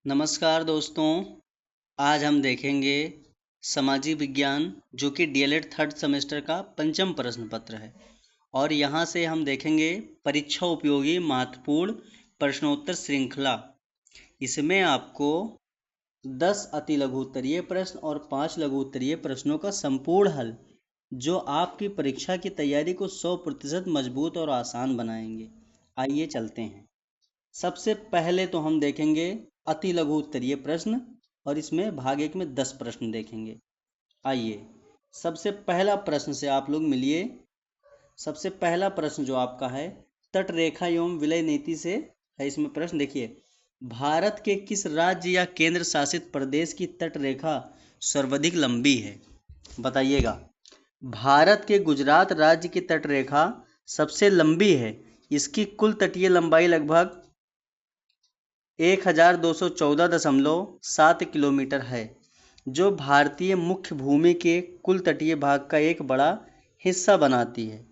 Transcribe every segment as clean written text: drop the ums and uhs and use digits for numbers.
नमस्कार दोस्तों। आज हम देखेंगे सामाजिक विज्ञान जो कि डीएलएड थर्ड सेमेस्टर का पंचम प्रश्न पत्र है। और यहाँ से हम देखेंगे परीक्षा उपयोगी महत्वपूर्ण प्रश्नोत्तर श्रृंखला। इसमें आपको 10 अति लघु उत्तरीय प्रश्न और 5 लघु उत्तरीय प्रश्नों का संपूर्ण हल जो आपकी परीक्षा की तैयारी को 100% मजबूत और आसान बनाएंगे। आइए चलते हैं। सबसे पहले तो हम देखेंगे अति लघु उत्तरीय प्रश्न और इसमें भाग 1 में 10 प्रश्न देखेंगे। आइए सबसे पहला प्रश्न से आप लोग मिलिए। सबसे पहला प्रश्न जो आपका है तट रेखा एवं विलय नीति से है। इसमें प्रश्न देखिए, भारत के किस राज्य या केंद्र शासित प्रदेश की तट रेखा सर्वाधिक लंबी है? बताइएगा। भारत के गुजरात राज्य की तट रेखा सबसे लंबी है। इसकी कुल तटीय लंबाई लगभग 1214.7 किलोमीटर है, जो भारतीय मुख्य भूमि के कुल तटीय भाग का एक बड़ा हिस्सा बनाती है।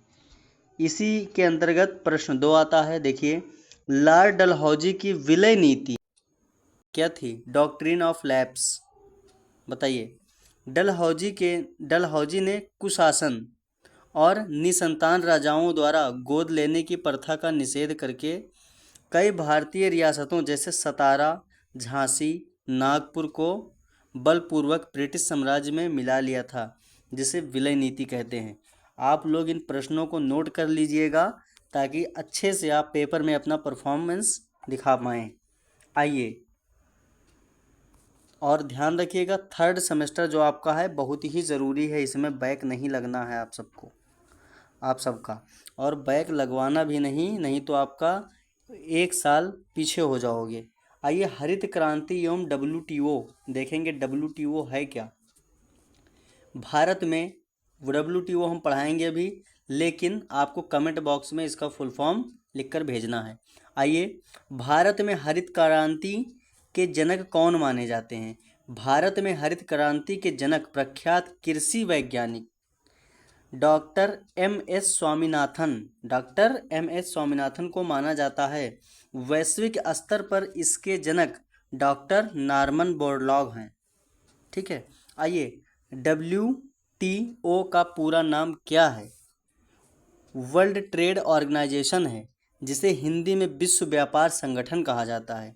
इसी के अंतर्गत प्रश्न 2 आता है। देखिए, लॉर्ड डलहौजी की विलय नीति क्या थी? Doctrine of lapse. बताइए। डलहौजी ने कुशासन और निसंतान राजाओं द्वारा गोद लेने की प्रथा का निषेध करके कई भारतीय रियासतों जैसे सतारा, झांसी, नागपुर को बलपूर्वक ब्रिटिश साम्राज्य में मिला लिया था, जिसे विलय नीति कहते हैं। आप लोग इन प्रश्नों को नोट कर लीजिएगा ताकि अच्छे से आप पेपर में अपना परफॉर्मेंस दिखा पाएँ। आइए और ध्यान रखिएगा, थर्ड सेमेस्टर जो आपका है बहुत ही ज़रूरी है। इसमें बैक नहीं लगना है आप सबका, और बैक लगवाना भी नहीं तो आपका 1 साल पीछे हो जाओगे। आइए हरित क्रांति एवं WTO देखेंगे। WTO है क्या? भारत में WTO हम पढ़ाएंगे अभी, लेकिन आपको कमेंट बॉक्स में इसका फुल फॉर्म लिखकर भेजना है। आइए, भारत में हरित क्रांति के जनक कौन माने जाते हैं? भारत में हरित क्रांति के जनक प्रख्यात कृषि वैज्ञानिक डॉक्टर M.S. स्वामीनाथन को माना जाता है। वैश्विक स्तर पर इसके जनक डॉक्टर नॉर्मन बोरलॉग हैं। ठीक है। आइए, WTO का पूरा नाम क्या है? वर्ल्ड ट्रेड ऑर्गेनाइजेशन है, जिसे हिंदी में विश्व व्यापार संगठन कहा जाता है।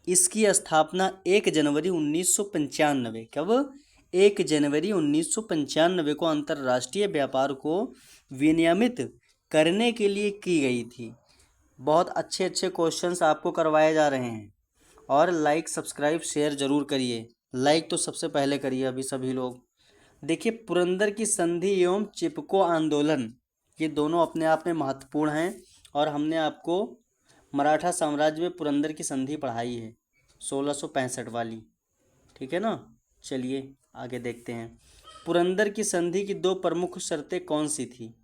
इसकी स्थापना 1 जनवरी 1995 कब? 1 जनवरी 1995 को अंतर्राष्ट्रीय व्यापार को विनियमित करने के लिए की गई थी। बहुत अच्छे अच्छे क्वेश्चंस आपको करवाए जा रहे हैं। और लाइक, सब्सक्राइब, शेयर ज़रूर करिए। लाइक तो सबसे पहले करिए अभी सभी लोग। देखिए, पुरंदर की संधि एवं चिपको आंदोलन, ये दोनों अपने आप में महत्वपूर्ण हैं। और हमने आपको मराठा साम्राज्य में पुरंदर की संधि पढ़ाई है, 1665 वाली। ठीक है ना। चलिए आगे देखते हैं। पुरंदर की संधि की 2 प्रमुख शर्तें कौन सी थी?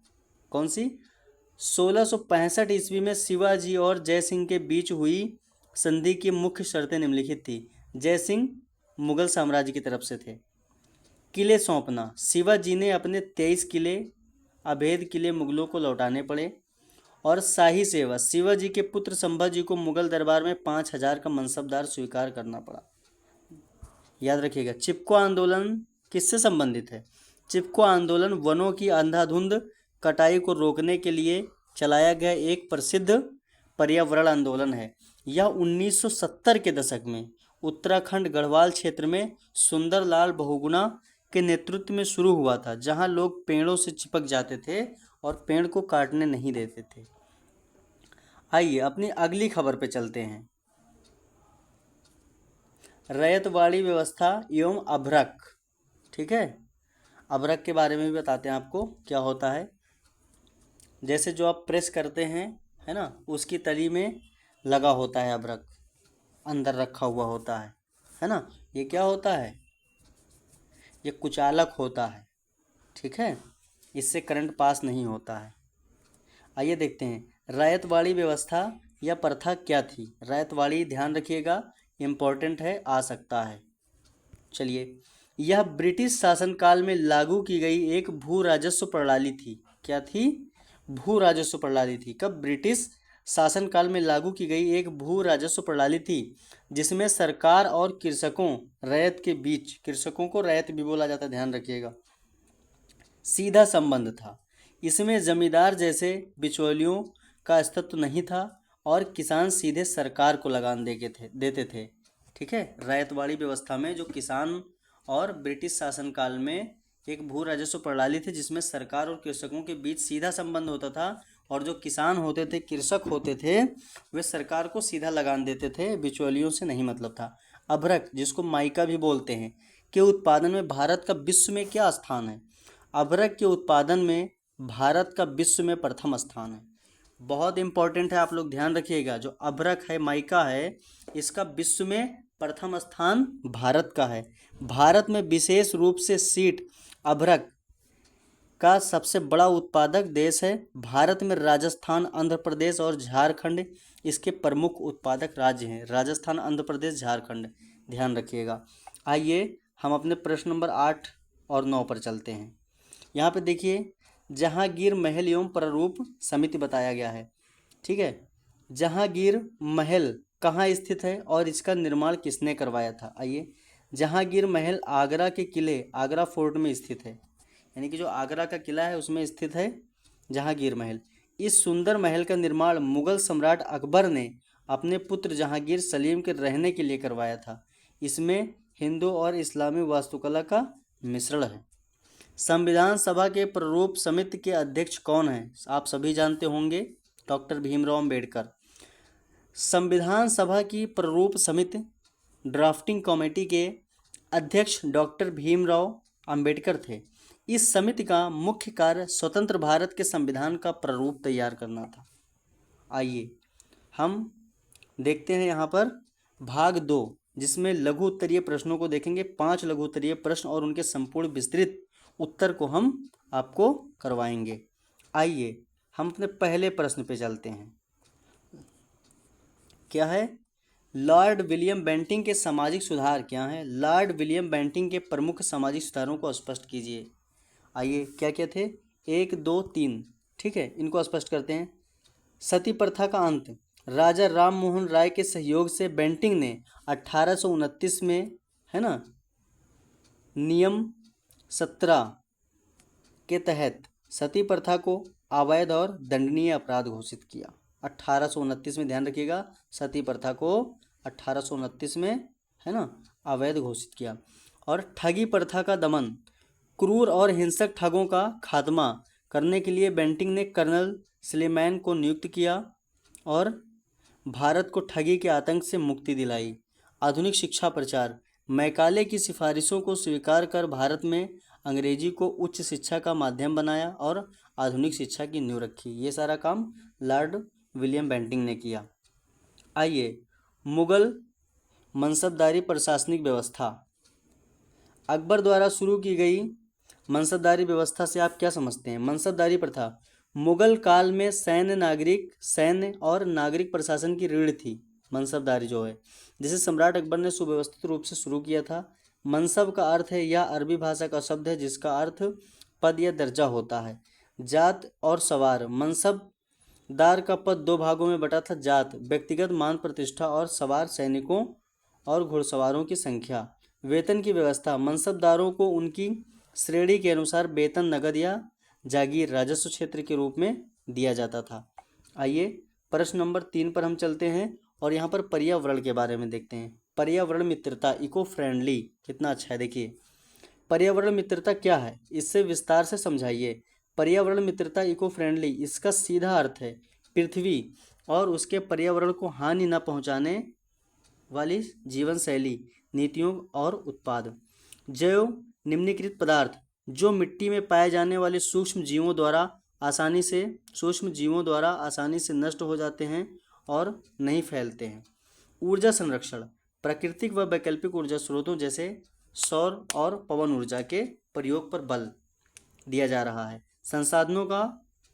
कौन सी? 1665 ईस्वी में शिवाजी और जयसिंह के बीच हुई संधि की मुख्य शर्तें निम्नलिखित थी। जयसिंह मुगल साम्राज्य की तरफ से थे। किले सौंपना, शिवाजी ने अपने 23 किले, अवैध किले मुगलों को लौटाने पड़े। और शाही सेवा, शिवाजी के पुत्र संभाजी को मुगल दरबार में 5000 का मनसबदार स्वीकार करना पड़ा। याद रखिएगा। चिपको आंदोलन किससे संबंधित है? चिपको आंदोलन वनों की अंधाधुंध कटाई को रोकने के लिए चलाया गया एक प्रसिद्ध पर्यावरण आंदोलन है। यह 1970 के दशक में उत्तराखंड गढ़वाल क्षेत्र में सुंदरलाल बहुगुणा के नेतृत्व में शुरू हुआ था, जहां लोग पेड़ों से चिपक जाते थे और पेड़ को काटने नहीं देते थे। आइए अपनी अगली खबर पे चलते हैं। रैयतवाड़ी व्यवस्था एवं अभ्रक। ठीक है। अभ्रक के बारे में भी बताते हैं आपको क्या होता है। जैसे जो आप प्रेस करते हैं, है ना, उसकी तली में लगा होता है अभ्रक, अंदर रखा हुआ होता है ना। ये क्या होता है? ये कुचालक होता है। ठीक है। इससे करंट पास नहीं होता है। आइए देखते हैं, रैयतवाड़ी व्यवस्था या प्रथा क्या थी? रैयतवाड़ी, ध्यान रखिएगा, इम्पोर्टेंट है, आ सकता है। चलिए, यह ब्रिटिश शासनकाल में लागू की गई एक भू राजस्व प्रणाली थी। क्या थी? भू राजस्व प्रणाली थी। कब? ब्रिटिश शासनकाल में लागू की गई एक भू राजस्व प्रणाली थी जिसमें सरकार और कृषकों रैयत के बीच, कृषकों को रैयत भी बोला जाता है, ध्यान रखिएगा, सीधा संबंध था। इसमें जमींदार जैसे बिचौलियों का अस्तित्व नहीं था और किसान सीधे सरकार को लगान देते थे। ठीक है, रैयतवाड़ी व्यवस्था में जो किसान और ब्रिटिश शासनकाल में एक भू राजस्व प्रणाली थी जिसमें सरकार और कृषकों के बीच सीधा संबंध होता था और जो किसान होते थे, कृषक होते थे, वे सरकार को सीधा लगान देते थे, बिचौलियों से नहीं मतलब था। अभ्रक, जिसको माइका भी बोलते हैं, के उत्पादन में भारत का विश्व में क्या स्थान है? अभ्रक के उत्पादन में भारत का विश्व में प्रथम स्थान है। बहुत इंपॉर्टेंट है, आप लोग ध्यान रखिएगा। जो अभ्रक है, माइका है, इसका विश्व में प्रथम स्थान भारत का है। भारत में विशेष रूप से सीट अभ्रक का सबसे बड़ा उत्पादक देश है। भारत में राजस्थान, आंध्र प्रदेश और झारखंड इसके प्रमुख उत्पादक राज्य हैं। राजस्थान, आंध्र प्रदेश, झारखंड, ध्यान रखिएगा। आइए हम अपने प्रश्न नंबर 8 और 9 पर चलते हैं। यहाँ पे देखिए, जहांगीर महल एवं प्रारूप समिति बताया गया है। ठीक है, जहांगीर महल कहाँ स्थित है और इसका निर्माण किसने करवाया था? आइए, जहांगीर महल आगरा के किले आगरा फोर्ट में स्थित है, यानी कि जो आगरा का किला है उसमें स्थित है जहांगीर महल। इस सुंदर महल का निर्माण मुगल सम्राट अकबर ने अपने पुत्र जहांगीर सलीम के रहने के लिए करवाया था। इसमें हिंदू और इस्लामी वास्तुकला का मिश्रण है। संविधान सभा के प्रारूप समिति के अध्यक्ष कौन हैं? आप सभी जानते होंगे, डॉक्टर भीमराव अंबेडकर। संविधान सभा की प्रारूप समिति ड्राफ्टिंग कमेटी के अध्यक्ष डॉक्टर भीमराव अंबेडकर थे। इस समिति का मुख्य कार्य स्वतंत्र भारत के संविधान का प्रारूप तैयार करना था। आइए हम देखते हैं यहाँ पर भाग 2, जिसमें लघु उत्तरीय प्रश्नों को देखेंगे। 5 लघु उत्तरीय प्रश्न और उनके संपूर्ण विस्तृत उत्तर को हम आपको करवाएंगे। आइए हम अपने पहले प्रश्न पे चलते हैं। क्या है? लॉर्ड विलियम बेंटिंक के सामाजिक सुधार क्या हैं? लॉर्ड विलियम बेंटिंक के प्रमुख सामाजिक सुधारों को स्पष्ट कीजिए। आइए, क्या क्या थे? 1, 2, 3। ठीक है, इनको स्पष्ट करते हैं। सती प्रथा का अंत। राजा राम मोहन राय के सहयोग से बेंटिंक ने 1829 में, है ना, नियम 17 के तहत सती प्रथा को अवैध और दंडनीय अपराध घोषित किया। 1829 में, ध्यान रखिएगा, सती प्रथा को 1829 में, है ना, अवैध घोषित किया। और ठगी प्रथा का दमन। क्रूर और हिंसक ठगों का खात्मा करने के लिए बेंटिंक ने कर्नल स्लीमैन को नियुक्त किया और भारत को ठगी के आतंक से मुक्ति दिलाई। आधुनिक शिक्षा प्रचार। मैकाले की सिफारिशों को स्वीकार कर भारत में अंग्रेजी को उच्च शिक्षा का माध्यम बनाया और आधुनिक शिक्षा की नींव रखी। ये सारा काम लॉर्ड विलियम बेंटिंक ने किया। आइए, मुगल मनसबदारी प्रशासनिक व्यवस्था। अकबर द्वारा शुरू की गई मनसबदारी व्यवस्था से आप क्या समझते हैं? मनसबदारी प्रथा मुगल काल में सैन्य और नागरिक प्रशासन की रीढ़ थी। मनसबदारी जो है, जिसे सम्राट अकबर ने सुव्यवस्थित रूप से शुरू किया था। मनसब का अर्थ है, यह अरबी भाषा का शब्द है जिसका अर्थ पद या दर्जा होता है। जात और सवार। मनसबदार का पद 2 भागों में बटा था। जात व्यक्तिगत मान प्रतिष्ठा और सवार सैनिकों और घुड़सवारों की संख्या। वेतन की व्यवस्था। मनसबदारों को उनकी श्रेणी के अनुसार वेतन नगद या जागीर राजस्व क्षेत्र के रूप में दिया जाता था। आइए प्रश्न नंबर 3 पर हम चलते हैं और यहाँ पर पर्यावरण के बारे में देखते हैं। पर्यावरण मित्रता, इको फ्रेंडली, कितना अच्छा है। देखिए, पर्यावरण मित्रता क्या है, इससे विस्तार से समझाइए। पर्यावरण मित्रता, इको फ्रेंडली, इसका सीधा अर्थ है पृथ्वी और उसके पर्यावरण को हानि न पहुँचाने वाली जीवन शैली, नीतियों और उत्पाद। जैव निम्नलिखित पदार्थ जो मिट्टी में पाए जाने वाले सूक्ष्म जीवों द्वारा आसानी से नष्ट हो जाते हैं और नहीं फैलते हैं। ऊर्जा संरक्षण, प्राकृतिक व वैकल्पिक ऊर्जा स्रोतों जैसे सौर और पवन ऊर्जा के प्रयोग पर बल दिया जा रहा है। संसाधनों का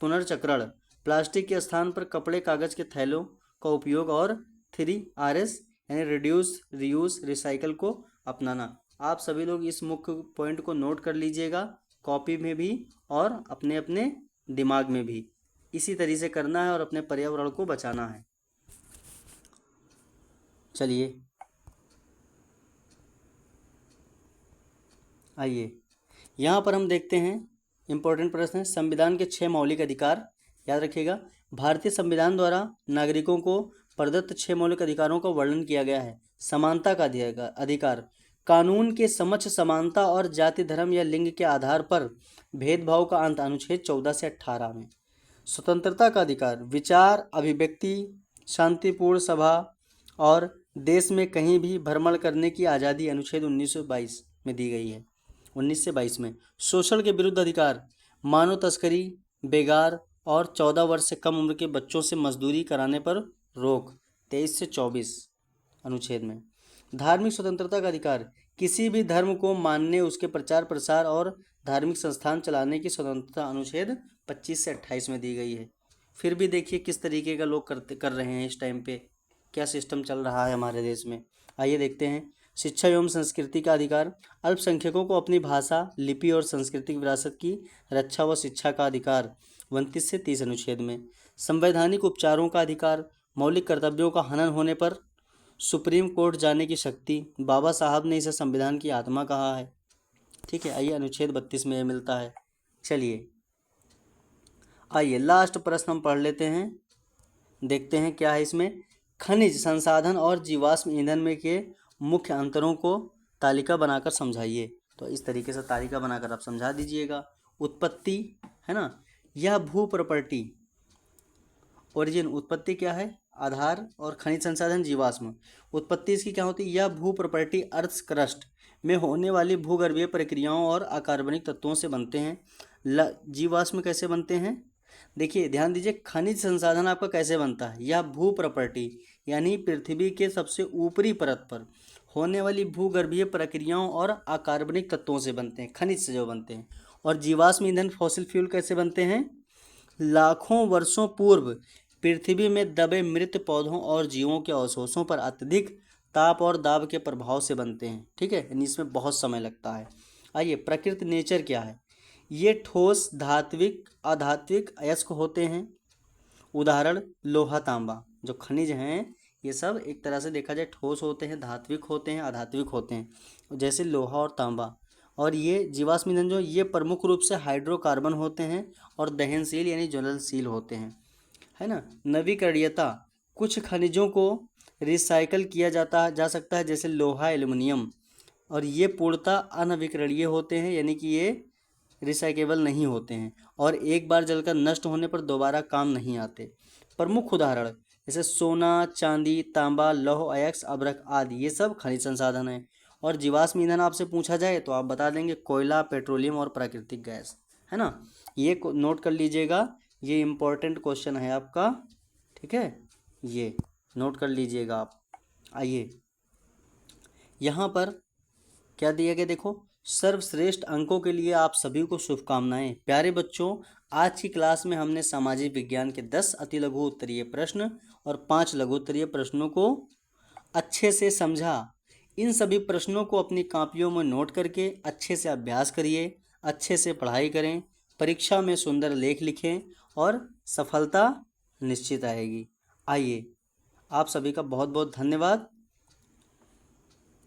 पुनर्चक्रण, प्लास्टिक के स्थान पर कपड़े कागज के थैलों का उपयोग और 3Rs यानी रिड्यूस, रीयूज, रिसाइकल को अपनाना। आप सभी लोग इस मुख्य पॉइंट को नोट कर लीजिएगा, कॉपी में भी और अपने अपने दिमाग में भी। इसी तरीके से करना है और अपने पर्यावरण को बचाना है। चलिए आइए, यहाँ पर हम देखते हैं इम्पोर्टेंट प्रश्न है, संविधान के 6 मौलिक अधिकार। याद रखिएगा, भारतीय संविधान द्वारा नागरिकों को प्रदत्त 6 मौलिक अधिकारों का वर्णन किया गया है। समानता का अधिकार, कानून के समक्ष समानता और जाति धर्म या लिंग के आधार पर भेदभाव का अंत, अनुच्छेद 14 से 18 में। स्वतंत्रता का अधिकार, विचार अभिव्यक्ति, शांतिपूर्ण सभा और देश में कहीं भी भ्रमण करने की आज़ादी, अनुच्छेद 1922 में दी गई है, 19 से 22 में। शोषण के विरुद्ध अधिकार, मानव तस्करी, बेगार और 14 वर्ष से कम उम्र के बच्चों से मजदूरी कराने पर रोक, 23 से 24 अनुच्छेद में। धार्मिक स्वतंत्रता का अधिकार, किसी भी धर्म को मानने, उसके प्रचार प्रसार और धार्मिक संस्थान चलाने की स्वतंत्रता, अनुच्छेद 25 से 28 में दी गई है। फिर भी देखिए किस तरीके का लोग कर रहे हैं इस टाइम पे, क्या सिस्टम चल रहा है हमारे देश में। आइए देखते हैं। शिक्षा एवं संस्कृति का अधिकार, अल्पसंख्यकों को अपनी भाषा, लिपि और सांस्कृतिक विरासत की रक्षा व शिक्षा का अधिकार, 29 से 30 अनुच्छेद में। संवैधानिक उपचारों का अधिकार, मौलिक कर्तव्यों का हनन होने पर सुप्रीम कोर्ट जाने की शक्ति, बाबा साहब ने इसे संविधान की आत्मा कहा है। ठीक है, आइए अनुच्छेद 32 में मिलता है। चलिए आइए लास्ट प्रश्न हम पढ़ लेते हैं, देखते हैं क्या है इसमें। खनिज संसाधन और जीवाश्म ईंधन में के मुख्य अंतरों को तालिका बनाकर समझाइए। तो इस तरीके से तालिका बनाकर आप समझा दीजिएगा। उत्पत्ति है ना, यह भू प्रॉपर्टी, ओरिजिन, उत्पत्ति क्या है, आधार, और खनिज संसाधन जीवाश्म। उत्पत्ति इसकी क्या होती है, यह भू प्रॉपर्टी अर्थ क्रस्ट में होने वाली भूगर्भीय प्रक्रियाओं और अकार्बनिक तत्वों से बनते हैं। जीवाश्म कैसे बनते हैं, देखिए ध्यान दीजिए। खनिज संसाधन आपका कैसे बनता है, यह भू प्रॉपर्टी यानी पृथ्वी के सबसे ऊपरी परत पर होने वाली भूगर्भीय प्रक्रियाओं और अकार्बनिक तत्वों से बनते हैं, खनिज से जो बनते हैं। और जीवाश्म ईंधन फॉसिल फ्यूल कैसे बनते हैं, लाखों वर्षों पूर्व पृथ्वी में दबे मृत पौधों और जीवों के अवशेषों पर अत्यधिक ताप और दाब के प्रभाव से बनते हैं। ठीक है, यानी इसमें बहुत समय लगता है। आइए, प्रकृति नेचर क्या है, ये ठोस, धात्विक, अधात्विक, अयस्क होते हैं। उदाहरण लोहा तांबा, जो खनिज हैं ये सब एक तरह से देखा जाए ठोस होते हैं, धात्विक होते हैं, अधात्विक होते हैं, जैसे लोहा और तांबा। और ये जीवाश्म ईंधन जो ये प्रमुख रूप से हाइड्रोकार्बन होते हैं और दहनशील यानी ज्वलनशील होते हैं, है ना। नवीकरणीयता, कुछ खनिजों को रिसाइकल किया जा सकता है, जैसे लोहा, एल्युमिनियम, और ये पूर्णतः अनवीकरणीय होते हैं, यानी कि ये रिसाइकेबल नहीं होते हैं और एक बार जलकर नष्ट होने पर दोबारा काम नहीं आते। प्रमुख उदाहरण जैसे सोना, चांदी, तांबा, लौह अयस्क, अभ्रक आदि, ये सब खनिज संसाधन हैं। और जीवाश्म ईंधन आपसे पूछा जाए तो आप बता देंगे कोयला, पेट्रोलियम और प्राकृतिक गैस, है ना। ये नोट कर लीजिएगा, ये इम्पोर्टेंट क्वेश्चन है आपका। ठीक है, ये नोट कर लीजिएगा आप। आइए यहाँ पर क्या दिया गया, देखो। सर्वश्रेष्ठ अंकों के लिए आप सभी को शुभकामनाएं। प्यारे बच्चों, आज की क्लास में हमने सामाजिक विज्ञान के 10 अति लघु उत्तरीय प्रश्न और 5 लघु उत्तरीय प्रश्नों को अच्छे से समझा। इन सभी प्रश्नों को अपनी कापियों में नोट करके अच्छे से अभ्यास करिए, अच्छे से पढ़ाई करें, परीक्षा में सुंदर लेख लिखें और सफलता निश्चित आएगी। आइए, आप सभी का बहुत बहुत धन्यवाद।